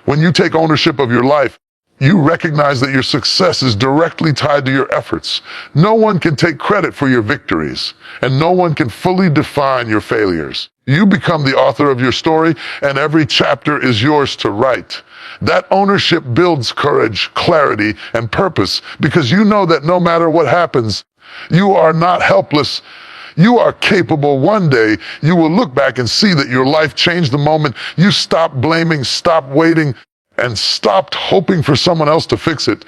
When you take ownership of your life, you recognize that your success is directly tied to your efforts. No one can take credit for your victories, and no one can fully define your failures. You become the author of your story, and every chapter is yours to write. That ownership builds courage, clarity, and purpose, because you know that no matter what happens, you are not helpless. You are capable. One day, you will look back and see that your life changed the moment you stopped blaming, stopped waiting, and stopped hoping for someone else to fix it.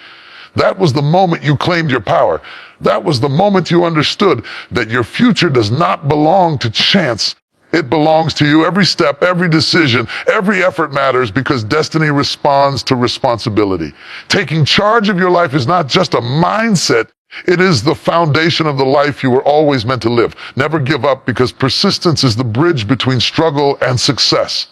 That was the moment you claimed your power. That was the moment you understood that your future does not belong to chance. It belongs to you. Every step, every decision, every effort matters because destiny responds to responsibility. Taking charge of your life is not just a mindset. It is the foundation of the life you were always meant to live. Never give up, because persistence is the bridge between struggle and success.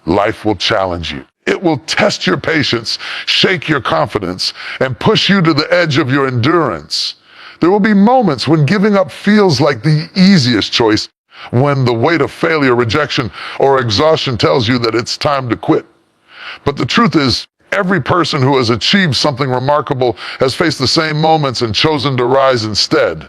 Life will challenge you. It will test your patience, shake your confidence, and push you to the edge of your endurance. There will be moments when giving up feels like the easiest choice, when the weight of failure, rejection, or exhaustion tells you that it's time to quit. But the truth is, every person who has achieved something remarkable has faced the same moments and chosen to rise instead.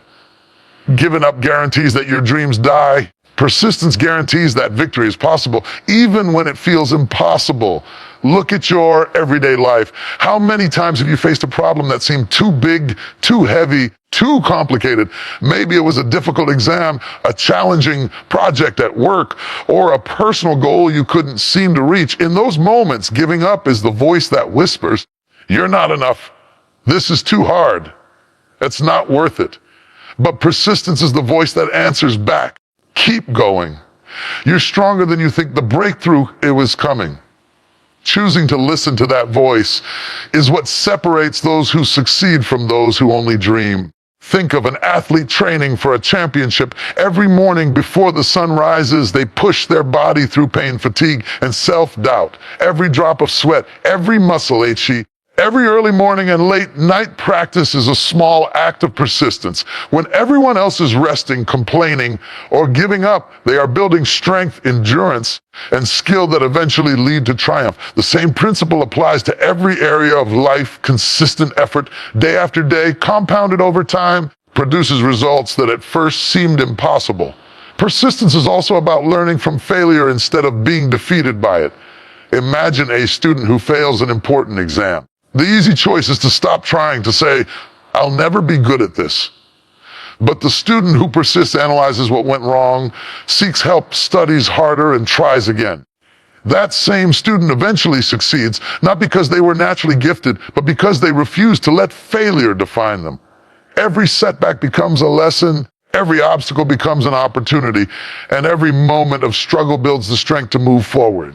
Giving up guarantees that your dreams die. Persistence guarantees that victory is possible, even when it feels impossible. Look at your everyday life. How many times have you faced a problem that seemed too big, too heavy, too complicated? Maybe it was a difficult exam, a challenging project at work, or a personal goal you couldn't seem to reach. In those moments, giving up is the voice that whispers, "You're not enough. This is too hard. It's not worth it." But persistence is the voice that answers back. Keep going. You're stronger than you think. The breakthrough, it was coming. Choosing to listen to that voice is what separates those who succeed from those who only dream. Think of an athlete training for a championship. Every morning before the sun rises, they push their body through pain, fatigue, and self-doubt. Every drop of sweat, every muscle ache. Every early morning and late night practice is a small act of persistence. When everyone else is resting, complaining, or giving up, they are building strength, endurance, and skill that eventually lead to triumph. The same principle applies to every area of life. Consistent effort, day after day, compounded over time, produces results that at first seemed impossible. Persistence is also about learning from failure instead of being defeated by it. Imagine a student who fails an important exam. The easy choice is to stop trying, to say, "I'll never be good at this." But the student who persists analyzes what went wrong, seeks help, studies harder, and tries again. That same student eventually succeeds, not because they were naturally gifted, but because they refused to let failure define them. Every setback becomes a lesson, every obstacle becomes an opportunity, and every moment of struggle builds the strength to move forward.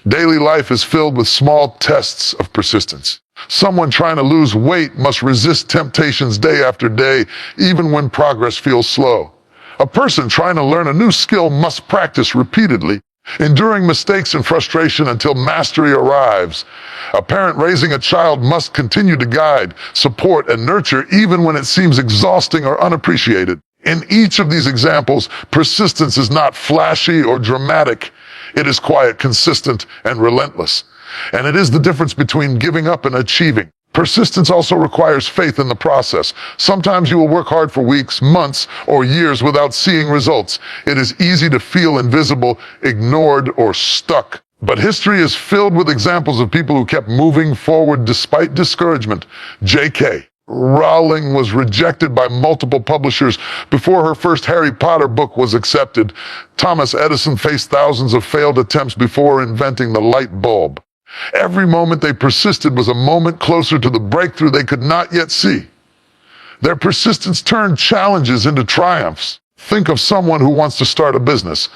Daily life is filled with small tests of persistence. Someone trying to lose weight must resist temptations day after day, even when progress feels slow. A person trying to learn a new skill must practice repeatedly, enduring mistakes and frustration until mastery arrives. A parent raising a child must continue to guide, support, and nurture even when it seems exhausting or unappreciated. In each of these examples, persistence is not flashy or dramatic. It is quiet, consistent, and relentless. And it is the difference between giving up and achieving. Persistence also requires faith in the process. Sometimes you will work hard for weeks, months, or years without seeing results. It is easy to feel invisible, ignored, or stuck. But history is filled with examples of people who kept moving forward despite discouragement. J.K. Rowling was rejected by multiple publishers before her first Harry Potter book was accepted. Thomas Edison faced thousands of failed attempts before inventing the light bulb. Every moment they persisted was a moment closer to the breakthrough they could not yet see. Their persistence turned challenges into triumphs. Think of someone who wants to start a business.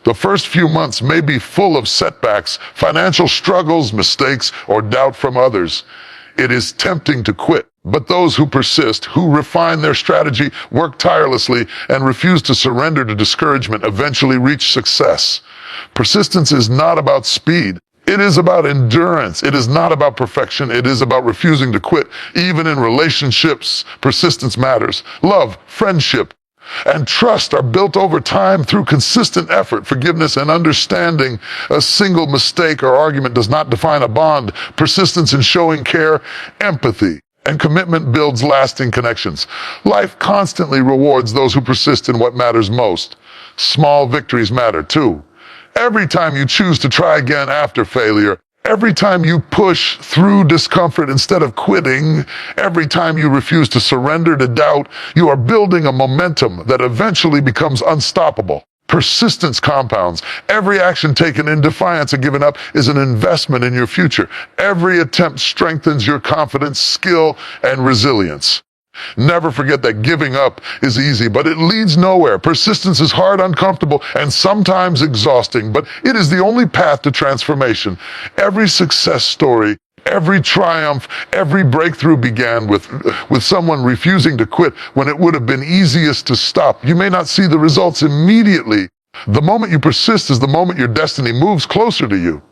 The first few months may be full of setbacks, financial struggles, mistakes, or doubt from others. It is tempting to quit. But those who persist, who refine their strategy, work tirelessly, and refuse to surrender to discouragement eventually reach success. Persistence is not about speed. It is about endurance. It is not about perfection. It is about refusing to quit. Even in relationships, persistence matters. Love, friendship, and trust are built over time through consistent effort, forgiveness, and understanding. A single mistake or argument does not define a bond. Persistence in showing care, empathy, and commitment builds lasting connections. Life constantly rewards those who persist in what matters most. Small victories matter too. Every time you choose to try again after failure, every time you push through discomfort instead of quitting, every time you refuse to surrender to doubt, you are building a momentum that eventually becomes unstoppable. Persistence compounds. Every action taken in defiance of giving up is an investment in your future. Every attempt strengthens your confidence, skill, and resilience. Never forget that giving up is easy, but it leads nowhere. Persistence is hard, uncomfortable, and sometimes exhausting, but it is the only path to transformation. Every success story, every triumph, every breakthrough began with someone refusing to quit when it would have been easiest to stop. You may not see the results immediately. The moment you persist is the moment your destiny moves closer to you.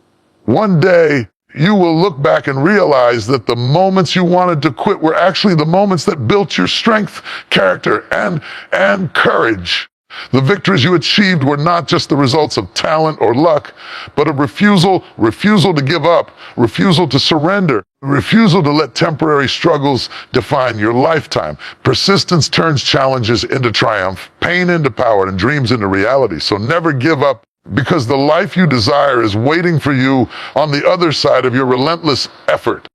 One day, you will look back and realize that the moments you wanted to quit were actually the moments that built your strength, character, and courage. The victories you achieved were not just the results of talent or luck, but a refusal to give up, refusal to surrender, refusal to let temporary struggles define your lifetime. Persistence turns challenges into triumph, pain into power, and dreams into reality. So never give up, because the life you desire is waiting for you on the other side of your relentless effort.